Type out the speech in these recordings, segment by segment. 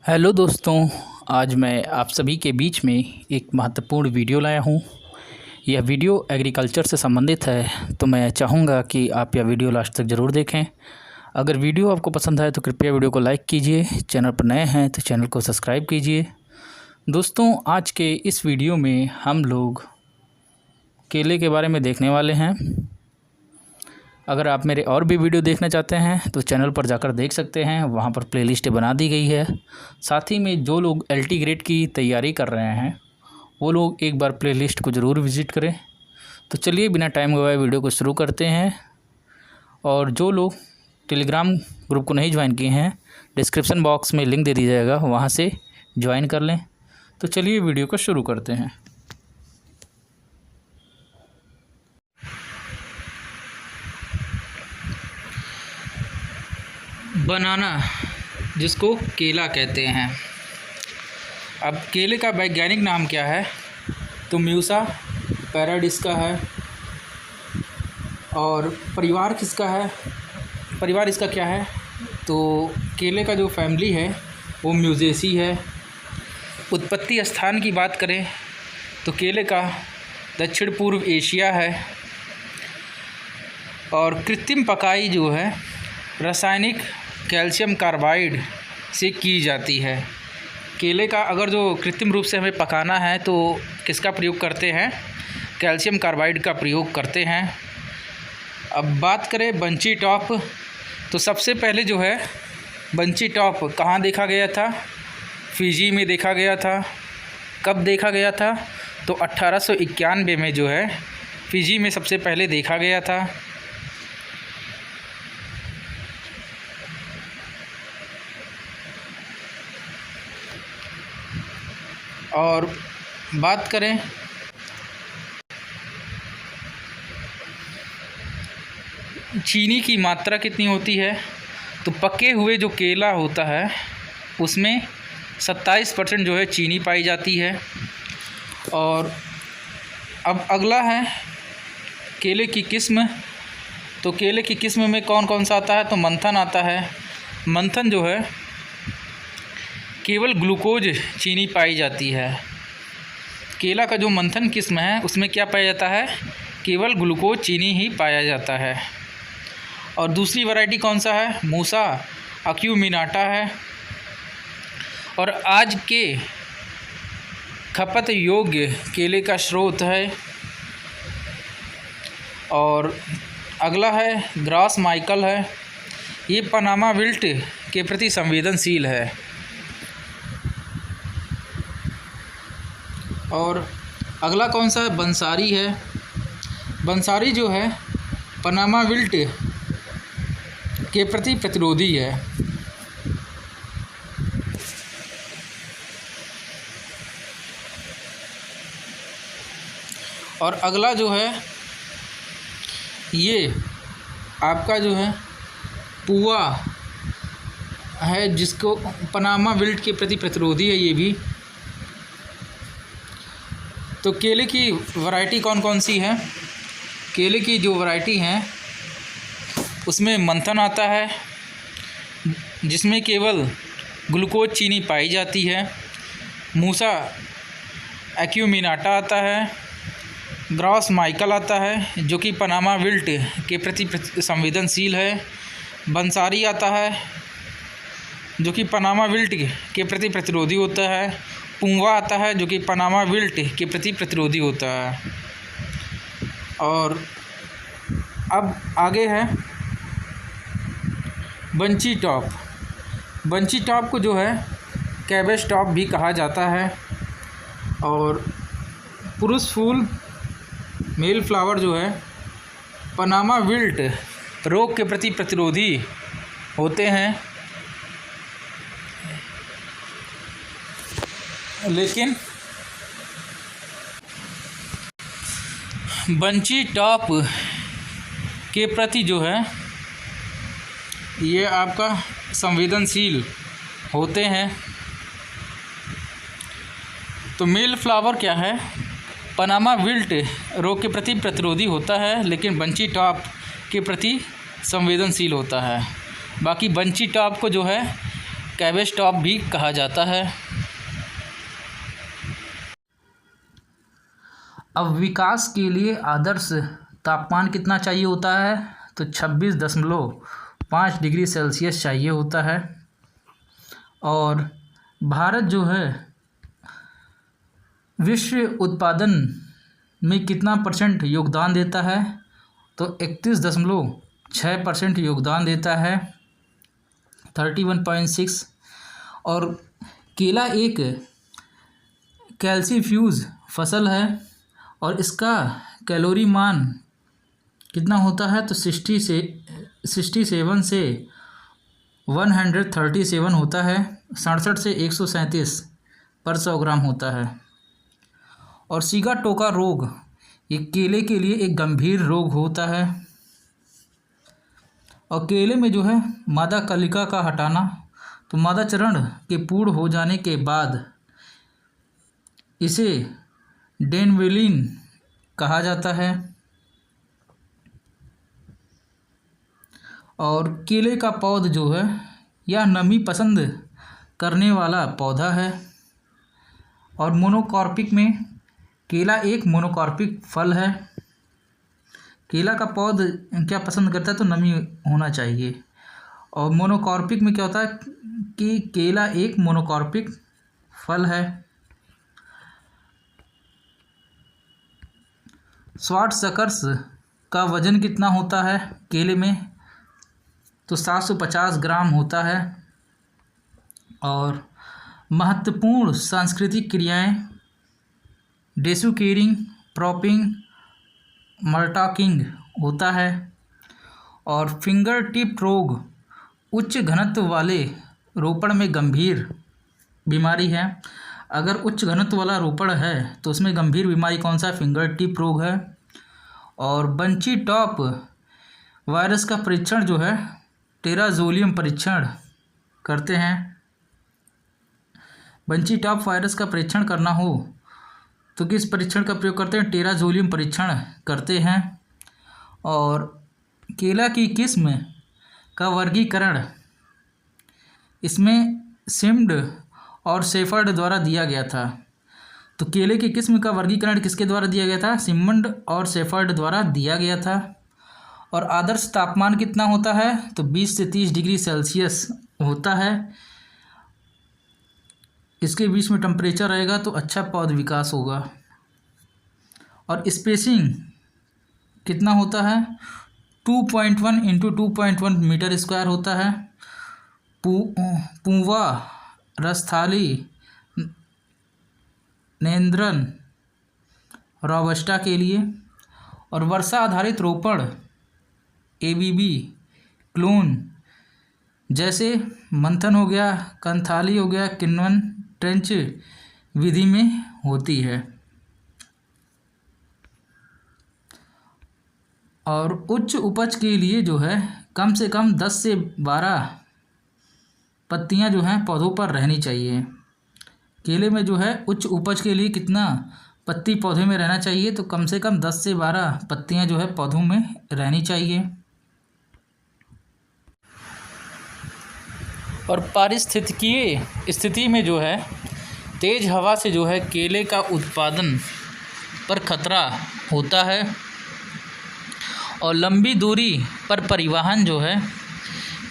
Hello दोस्तों, आज मैं आप सभी के बीच में एक महत्वपूर्ण वीडियो लाया हूँ। यह वीडियो एग्रीकल्चर से संबंधित है, तो मैं चाहूँगा कि आप यह वीडियो लास्ट तक ज़रूर देखें। अगर वीडियो आपको पसंद आए तो कृपया वीडियो को लाइक कीजिए, चैनल पर नए हैं तो चैनल को सब्सक्राइब कीजिए। दोस्तों, आज के इस वीडियो में हम लोग केले के बारे में देखने वाले हैं। अगर आप मेरे और भी वीडियो देखना चाहते हैं तो चैनल पर जाकर देख सकते हैं, वहाँ पर प्लेलिस्ट बना दी गई है। साथ ही में जो लोग LT ग्रेड की तैयारी कर रहे हैं वो लोग एक बार प्लेलिस्ट को ज़रूर विज़िट करें। तो चलिए बिना टाइम गवाए वीडियो को शुरू करते हैं। और जो लोग टेलीग्राम ग्रुप को नहीं ज्वाइन किए हैं, डिस्क्रिप्शन बॉक्स में लिंक दे दिया जाएगा, वहाँ से ज्वाइन कर लें। तो चलिए वीडियो को शुरू करते हैं। बनाना, जिसको केला कहते हैं। अब केले का वैज्ञानिक नाम क्या है? तो म्यूसा पैराडिस्का है। और परिवार किसका है? परिवार इसका क्या है? तो केले का जो फैमिली है वो म्यूजेसी है। उत्पत्ति स्थान की बात करें तो केले का दक्षिण पूर्व एशिया है। और कृत्रिम पकाई जो है रासायनिक कैल्शियम कार्बाइड से की जाती है। केले का अगर जो कृत्रिम रूप से हमें पकाना है तो किसका प्रयोग करते हैं? कैल्शियम कार्बाइड का प्रयोग करते हैं। अब बात करें बंची टॉप, तो सबसे पहले जो है बंची टॉप कहाँ देखा गया था? फिजी में देखा गया था। कब देखा गया था? तो 1891 में जो है फिजी में सबसे पहले देखा गया था। और बात करें चीनी की मात्रा कितनी होती है, तो पके हुए जो केला होता है उसमें 27% जो है चीनी पाई जाती है। और अब अगला है केले की किस्म। तो केले की किस्म में कौन कौन सा आता है? तो मंथन आता है। मंथन जो है केवल ग्लूकोज चीनी पाई जाती है। केला का जो मंथन किस्म है उसमें क्या पाया जाता है? केवल ग्लूकोज चीनी ही पाया जाता है। और दूसरी वैरायटी कौन सा है? मूसा अक्यूमिनाटा है। और आज के खपत योग्य केले का स्रोत है। और अगला है ग्रास माइकल है। ये पनामा विल्ट के प्रति संवेदनशील है। और अगला कौन सा है? बंसारी है। बंसारी जो है पनामा विल्ट के प्रति प्रतिरोधी है। और अगला जो है ये आपका जो है पुआ है, जिसको पनामा विल्ट के प्रति प्रतिरोधी है ये भी। तो केले की वैरायटी कौन कौन सी है? केले की जो वैरायटी हैं उसमें मंथन आता है, जिसमें केवल ग्लूकोज चीनी पाई जाती है। मूसा एक्यूमिनाटा आता है। ग्रास माइकल आता है जो कि पनामा विल्ट के प्रति संवेदनशील है। बंसारी आता है जो कि पनामा विल्ट के प्रति प्रतिरोधी होता है। पुआ आता है जो कि पनामा विल्ट के प्रति प्रतिरोधी होता है। और अब आगे है बंची टॉप। बंची टॉप को जो है कैबेज टॉप भी कहा जाता है। और पुरुष फूल मेल फ्लावर जो है पनामा विल्ट रोग के प्रति प्रतिरोधी होते हैं। लेकिन बंची टॉप के प्रति जो है ये आपका संवेदनशील होते हैं। तो मेल फ्लावर क्या है? पनामा विल्ट रोग के प्रति प्रतिरोधी होता है, लेकिन बंची टॉप के प्रति संवेदनशील होता है। बाकी बंची टॉप को जो है कैबेज टॉप भी कहा जाता है। अब विकास के लिए आदर्श तापमान कितना चाहिए होता है? तो 26.5 डिग्री सेल्सियस चाहिए होता है। और भारत जो है विश्व उत्पादन में कितना % योगदान देता है? तो 31.6% योगदान देता है, 31.6। और केला एक कैल्सीफ्यूज फसल है और इसका कैलोरी मान कितना होता है? तो 67 से 137 होता है, 67 से 137 पर 100 ग्राम होता है। और सिगाटोका रोग ये केले के लिए एक गंभीर रोग होता है। और केले में जो है मादा कलिका का हटाना, तो मादा चरण के पूर्ण हो जाने के बाद इसे डेनवेलिन कहा जाता है। और केले का पौध जो है यह नमी पसंद करने वाला पौधा है। और मोनोकॉर्पिक में केला एक मोनोकॉर्पिक फल है। केला का पौध क्या पसंद करता है? तो नमी होना चाहिए। और मोनोकॉर्पिक में क्या होता है कि केला एक मोनोकॉर्पिक फल है। स्वाट शकर्स का वजन कितना होता है केले में? तो 750 ग्राम होता है। और महत्वपूर्ण सांस्कृतिक क्रियाएं डेसुकेरिंग, प्रॉपिंग, मल्टाकिंग होता है। और फिंगर टिप रोग उच्च घनत्व वाले रोपण में गंभीर बीमारी है। अगर उच्च घनत्व वाला रोपण है तो उसमें गंभीर बीमारी कौन सा? फिंगर टिप रोग है। और बंची टॉप वायरस का परीक्षण जो है टेराजोलियम परीक्षण करते हैं। बंची टॉप वायरस का परीक्षण करना हो तो किस परीक्षण का प्रयोग करते हैं? टेराजोलियम परीक्षण करते हैं। और केला की किस्म का वर्गीकरण इसमें सिम्ड और शेफर्ड द्वारा दिया गया था। तो केले की किस्म का वर्गीकरण किसके द्वारा दिया गया था? सिम्ड और शेफर्ड द्वारा दिया गया था। और आदर्श तापमान कितना होता है? तो 20 से 30 डिग्री सेल्सियस होता है। इसके बीच में टेम्परेचर रहेगा तो अच्छा पौध विकास होगा। और स्पेसिंग कितना होता है? 2.1 × 2.1 मीटर स्क्वायर होता है। पूवा, रस्थाली, नेंद्रन, रोबस्टा के लिए। और वर्षा आधारित रोपण ABB, क्लोन जैसे मंथन हो गया, कंथाली हो गया, किन्वन ट्रेंच विधि में होती है। और उच्च उपज के लिए जो है कम से कम 10 से 12 पत्तियां जो हैं पौधों पर रहनी चाहिए। केले में जो है उच्च उपज के लिए कितना पत्ती पौधे में रहना चाहिए? तो कम से कम 10 से 12 पत्तियां जो है पौधों में रहनी चाहिए। और पारिस्थितिकीय स्थिति में जो है तेज़ हवा से जो है केले का उत्पादन पर खतरा होता है। और लंबी दूरी पर परिवहन जो है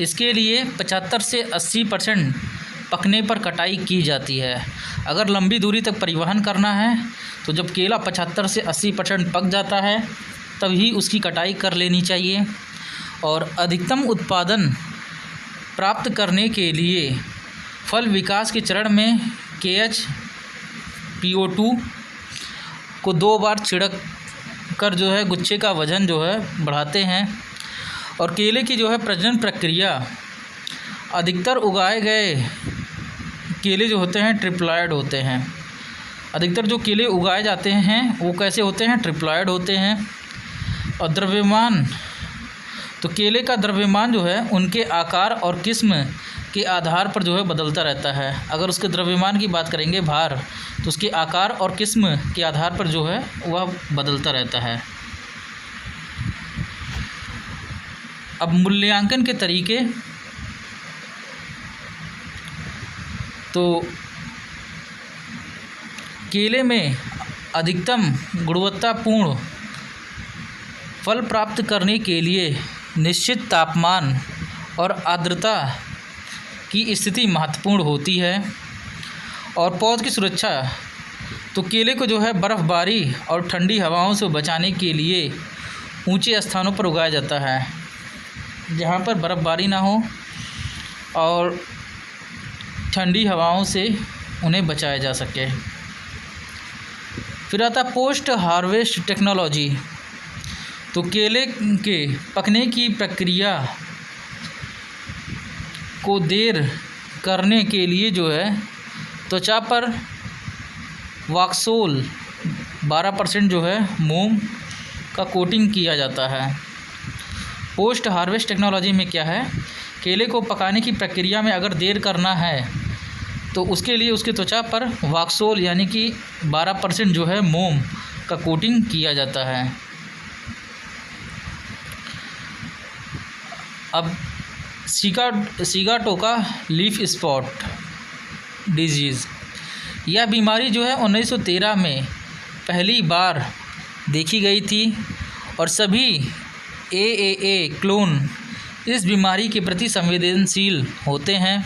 इसके लिए 75 से 80% पकने पर कटाई की जाती है। अगर लंबी दूरी तक परिवहन करना है तो जब केला 75 से 80% पक जाता है तभी उसकी कटाई कर लेनी चाहिए। और अधिकतम उत्पादन प्राप्त करने के लिए फल विकास के चरण में KH-PO2 को 2 बार छिड़क कर जो है गुच्छे का वजन जो है बढ़ाते हैं। और केले की जो है प्रजनन प्रक्रिया अधिकतर उगाए गए केले जो होते हैं ट्रिप्लॉयड होते हैं। अधिकतर जो केले उगाए जाते हैं वो कैसे होते हैं? ट्रिप्लॉयड होते हैं। और द्रव्यमान, तो केले का द्रव्यमान जो है उनके आकार और किस्म के आधार पर जो है बदलता रहता है। अगर उसके द्रव्यमान की बात करेंगे भार, तो उसके आकार और किस्म के आधार पर जो है वह बदलता रहता है। अब मूल्यांकन के तरीके तो केले में अधिकतम गुणवत्तापूर्ण फल प्राप्त करने के लिए निश्चित तापमान और आर्द्रता की स्थिति महत्वपूर्ण होती है। और पौध की सुरक्षा, तो केले को जो है बर्फ़बारी और ठंडी हवाओं से बचाने के लिए ऊंचे स्थानों पर उगाया जाता है, जहां पर बर्फ़बारी ना हो और ठंडी हवाओं से उन्हें बचाया जा सके। फिर आता पोस्ट हार्वेस्ट टेक्नोलॉजी। तो केले के पकने की प्रक्रिया को देर करने के लिए जो है त्वचा पर वॉक्सोल 12% जो है मोम का कोटिंग किया जाता है। पोस्ट हार्वेस्ट टेक्नोलॉजी में क्या है, केले को पकाने की प्रक्रिया में अगर देर करना है तो उसके लिए उसकी त्वचा पर वॉक्सोल यानी कि 12% जो है मोम का कोटिंग किया जाता है। अब सिगाटोका लीफ स्पॉट डिजीज़, यह बीमारी जो है 1913 में पहली बार देखी गई थी और सभी AAA क्लोन इस बीमारी के प्रति संवेदनशील होते हैं।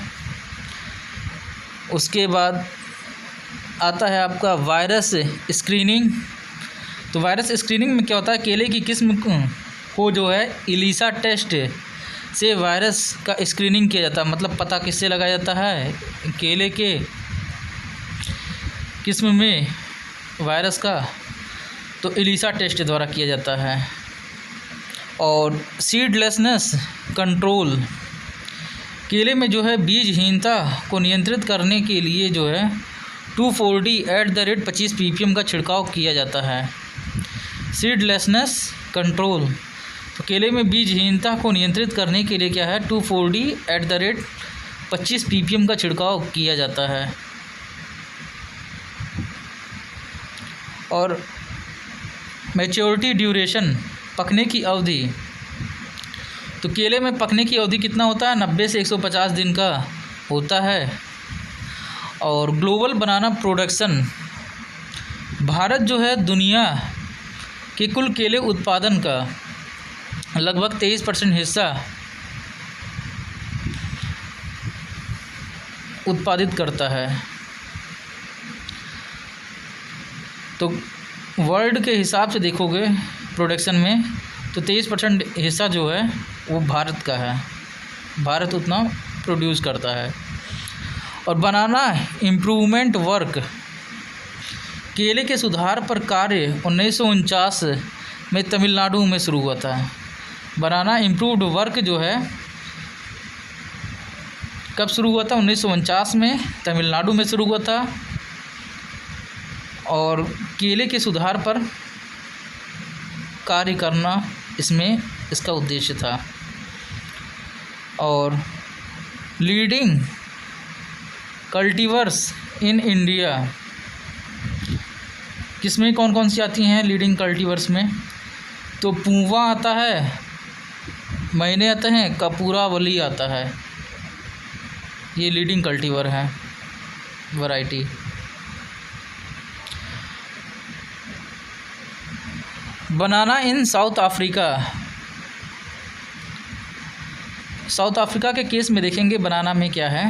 उसके बाद आता है आपका वायरस स्क्रीनिंग। तो वायरस स्क्रीनिंग में क्या होता है, केले की किस्म को जो है इलीसा टेस्ट से वायरस का स्क्रीनिंग किया जाता है। मतलब पता किससे लगाया जाता है, केले के किस्म में वायरस का, तो इलीसा टेस्ट द्वारा किया जाता है। और सीडलेसनेस कंट्रोल, केले में जो है बीजहीनता को नियंत्रित करने के लिए जो है 2,4-D @ 25 ppm का छिड़काव किया जाता है। सीडलेसनेस कंट्रोल, तो केले में बीजहीनता को नियंत्रित करने के लिए क्या है 2,4-D @ 25 ppm का छिड़काव किया जाता है। और मैच्योरिटी ड्यूरेशन, पकने की अवधि, तो केले में पकने की अवधि कितना होता है, 90 से 150 दिन का होता है। और ग्लोबल बनाना प्रोडक्शन, भारत जो है दुनिया के कुल केले उत्पादन का लगभग 23% हिस्सा उत्पादित करता है। तो वर्ल्ड के हिसाब से देखोगे प्रोडक्शन में, तो 23% हिस्सा जो है वो भारत का है, भारत उतना प्रोड्यूस करता है। और बनाना इम्प्रूवमेंट वर्क, केले के सुधार पर कार्य 1949 में तमिलनाडु में शुरू हुआ था। बनाना इम्प्रूव्ड वर्क जो है कब शुरू हुआ था, 1949 में तमिलनाडु में शुरू हुआ था। और केले के सुधार पर कार्य करना इसमें इसका उद्देश्य था। और लीडिंग कल्टीवर्स इन इंडिया, किसमें कौन कौन सी आती हैं लीडिंग कल्टीवर्स में, तो पूवा आता है, मैने आते हैं, कपूरावली आता है, ये लीडिंग कल्टीवर है वैरायटी। बनाना इन साउथ अफ्रीका, साउथ अफ्रीका के केस में देखेंगे बनाना में क्या है,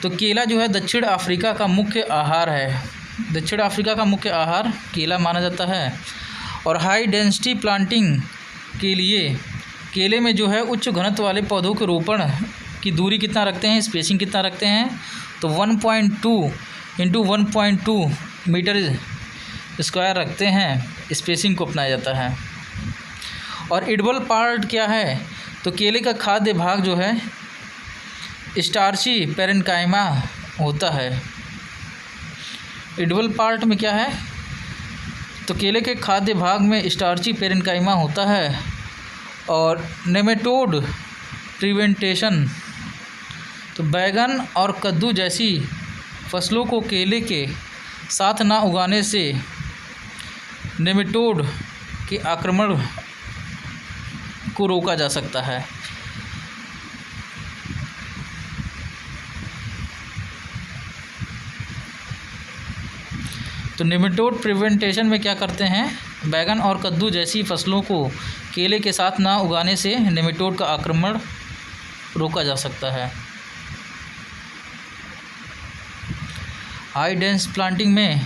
तो केला जो है दक्षिण अफ्रीका का मुख्य आहार है। दक्षिण अफ्रीका का मुख्य आहार केला माना जाता है। और हाई डेंसिटी प्लांटिंग के लिए केले में जो है उच्च घनत्व वाले पौधों के रोपण की दूरी कितना रखते हैं, स्पेसिंग कितना रखते हैं, तो 1.2 × 1.2 मीटर स्क्वायर रखते हैं, स्पेसिंग को अपनाया जाता है। और एडिबल पार्ट क्या है, तो केले का खाद्य भाग जो है स्टार्ची पेरेन्काइमा होता है। एडिबल पार्ट में क्या है, तो केले के खाद्य भाग में स्टार्ची पेरेन्काइमा होता है। और नेमेटोड प्रिवेंटेशन, तो बैगन और कद्दू जैसी फसलों को केले के साथ ना उगाने से नेमेटोड के आक्रमण को रोका जा सकता है। तो नेमेटोड प्रिवेंटेशन में क्या करते हैं, बैगन और कद्दू जैसी फसलों को केले के साथ ना उगाने से नेमेटोड का आक्रमण रोका जा सकता है। हाई डेंस प्लांटिंग में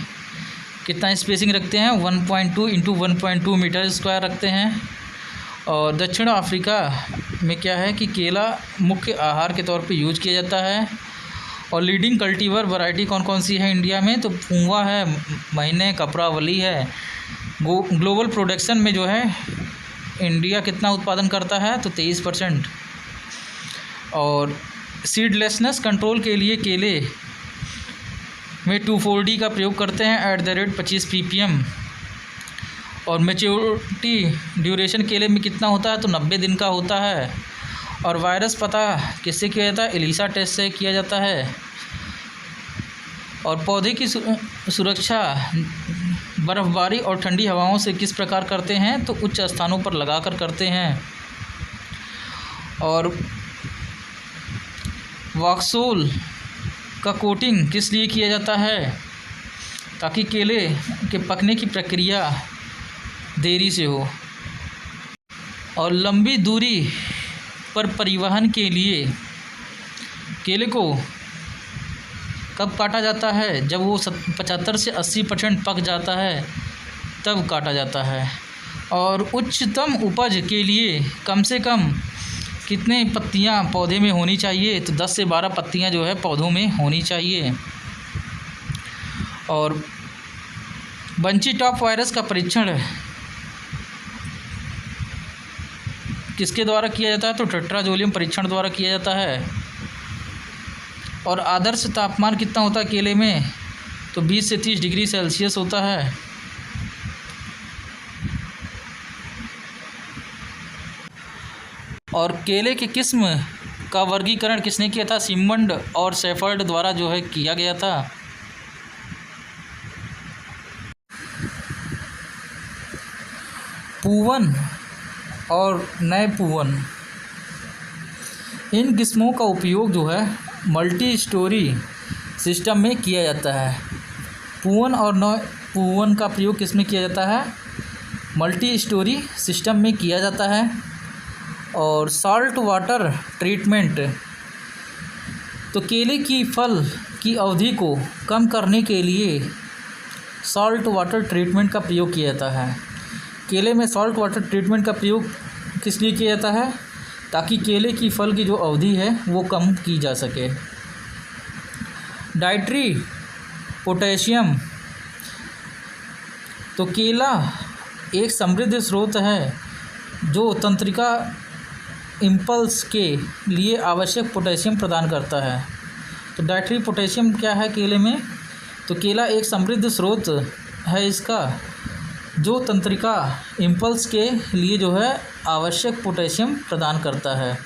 कितना स्पेसिंग रखते हैं, 1.2 इंटू 1.2 मीटर स्क्वायर रखते हैं। और दक्षिण अफ्रीका में क्या है कि केला मुख्य आहार के तौर पे यूज किया जाता है। और लीडिंग कल्टीवर वैरायटी कौन कौन सी है इंडिया में, तो पूवा है, महीने, कपरावली है। ग्लोबल प्रोडक्शन में जो है इंडिया कितना उत्पादन करता है, तो 23%। और सीडलेसनेस कंट्रोल के लिए केले में 2,4-D का प्रयोग करते हैं @25 ppm। और मैच्योरिटी ड्यूरेशन केले में कितना होता है, तो 90 दिन का होता है। और वायरस पता किससे किया जाता है, एलिसा टेस्ट से किया जाता है। और पौधे की सुरक्षा बर्फ़बारी और ठंडी हवाओं से किस प्रकार करते हैं, तो उच्च स्थानों पर लगाकर करते हैं। और वॉक्सोल का कोटिंग किस लिए किया जाता है, ताकि केले के पकने की प्रक्रिया देरी से हो। और लंबी दूरी पर परिवहन के लिए केले को कब काटा जाता है, जब वो 75 से 80% पक जाता है तब काटा जाता है। और उच्चतम उपज के लिए कम से कम कितने पत्तियां पौधे में होनी चाहिए, तो 10 से 12 पत्तियां जो है पौधों में होनी चाहिए। और बंची टॉप वायरस का परीक्षण किसके द्वारा किया जाता है, तो टेट्राजोलियम परीक्षण द्वारा किया जाता है। और आदर्श तापमान कितना होता है केले में, तो 20 से 30 डिग्री सेल्सियस होता है। और केले की किस्म का वर्गीकरण किसने किया था, सिमंड और शेफर्ड द्वारा जो है किया गया था। पूवन और नए पूवन, इन किस्मों का उपयोग जो है मल्टी स्टोरी सिस्टम में किया जाता है। पूवन और नए पूवन का प्रयोग किस में किया जाता है, मल्टी स्टोरी सिस्टम में किया जाता है। और सॉल्ट वाटर ट्रीटमेंट, तो केले की फल की अवधि को कम करने के लिए सॉल्ट वाटर ट्रीटमेंट का प्रयोग किया जाता है। केले में सॉल्ट वाटर ट्रीटमेंट का प्रयोग किस लिए किया जाता है, ताकि केले की फल की जो अवधि है वो कम की जा सके। डाइटरी पोटेशियम, तो केला एक समृद्ध स्रोत है जो तंत्रिका इम्पल्स के लिए आवश्यक पोटेशियम प्रदान करता है। तो डाइटरी पोटेशियम क्या है केले में, तो केला एक समृद्ध स्रोत है इसका, जो तंत्रिका इम्पल्स के लिए जो है आवश्यक पोटेशियम प्रदान करता है।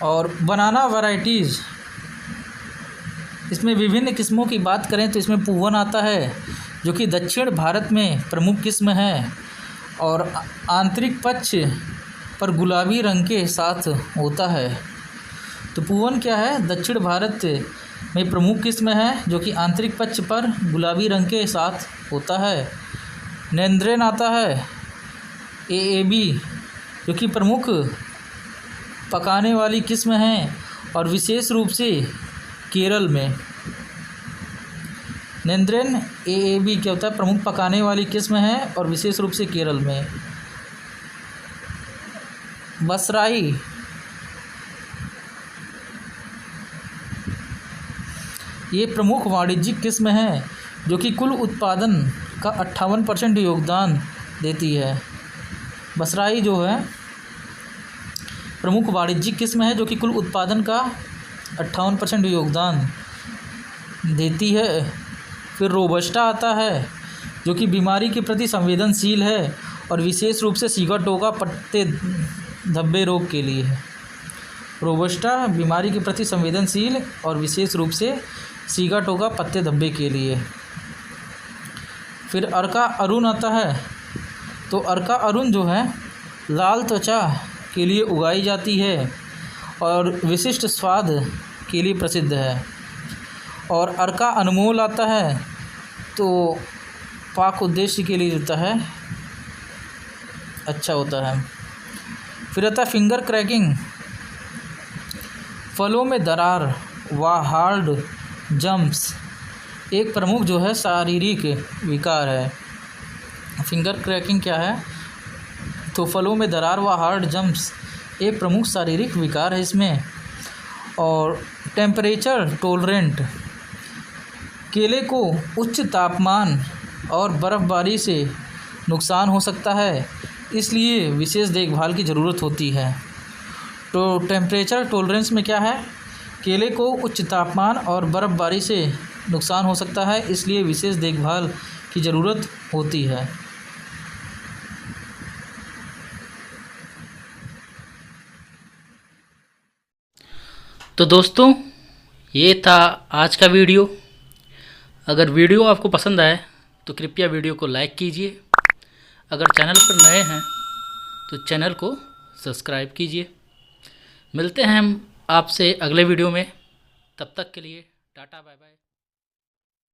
और बनाना वैरायटीज़, इसमें विभिन्न किस्मों की बात करें तो इसमें पूवन आता है, जो कि दक्षिण भारत में प्रमुख किस्म है और आंतरिक पक्ष पर गुलाबी रंग के साथ होता है। तो पूवन क्या है, दक्षिण भारत में प्रमुख किस्म है जो कि आंतरिक पक्ष पर गुलाबी रंग के साथ होता है। नेंद्रेन आता है, AAB, जो कि प्रमुख पकाने वाली किस्म है और विशेष रूप से केरल में। नेंद्रेन AAB क्या होता है, प्रमुख पकाने वाली किस्म है और विशेष रूप से केरल में। बसराई, ये प्रमुख वाणिज्यिक किस्म है जो कि कुल उत्पादन का 58% योगदान देती है। बसराई जो है प्रमुख वाणिज्यिक किस्म है जो कि कुल उत्पादन का 58% योगदान देती है। फिर रोबस्टा आता है जो कि बीमारी के प्रति संवेदनशील है और विशेष रूप से सिगाटोका पत्ते धब्बे रोग के लिए है। रोबस्टा बीमारी के प्रति संवेदनशील और विशेष रूप से सिगाटोका पत्ते धब्बे के लिए। फिर अर्का अरुण आता है, तो अर्का अरुण जो है लाल त्वचा के लिए उगाई जाती है और विशिष्ट स्वाद के लिए प्रसिद्ध है। और अर्का अनमोल आता है तो पाक उद्देश्य के लिए होता है, अच्छा होता है। फिर आता है फिंगर क्रैकिंग, फलों में दरार व हार्ड जम्प्स एक प्रमुख जो है शारीरिक विकार है। फिंगर क्रैकिंग क्या है? तो फलों में दरार व हार्ड जम्प्स एक प्रमुख शारीरिक विकार है इसमें। और टेम्परेचर टोलरेंट, केले को उच्च तापमान और बर्फ़बारी से नुकसान हो सकता है, इसलिए विशेष देखभाल की ज़रूरत होती है। तो टेम्परेचर टोलरेंस में क्या है? केले को उच्च तापमान और बर्फ़बारी से नुकसान हो सकता है, इसलिए विशेष देखभाल की ज़रूरत होती है। तो दोस्तों, ये था आज का वीडियो। अगर वीडियो आपको पसंद आए तो कृपया वीडियो को लाइक कीजिए। अगर चैनल पर नए हैं तो चैनल को सब्सक्राइब कीजिए। मिलते हैं हम आपसे अगले वीडियो में, तब तक के लिए टाटा बाय बाय।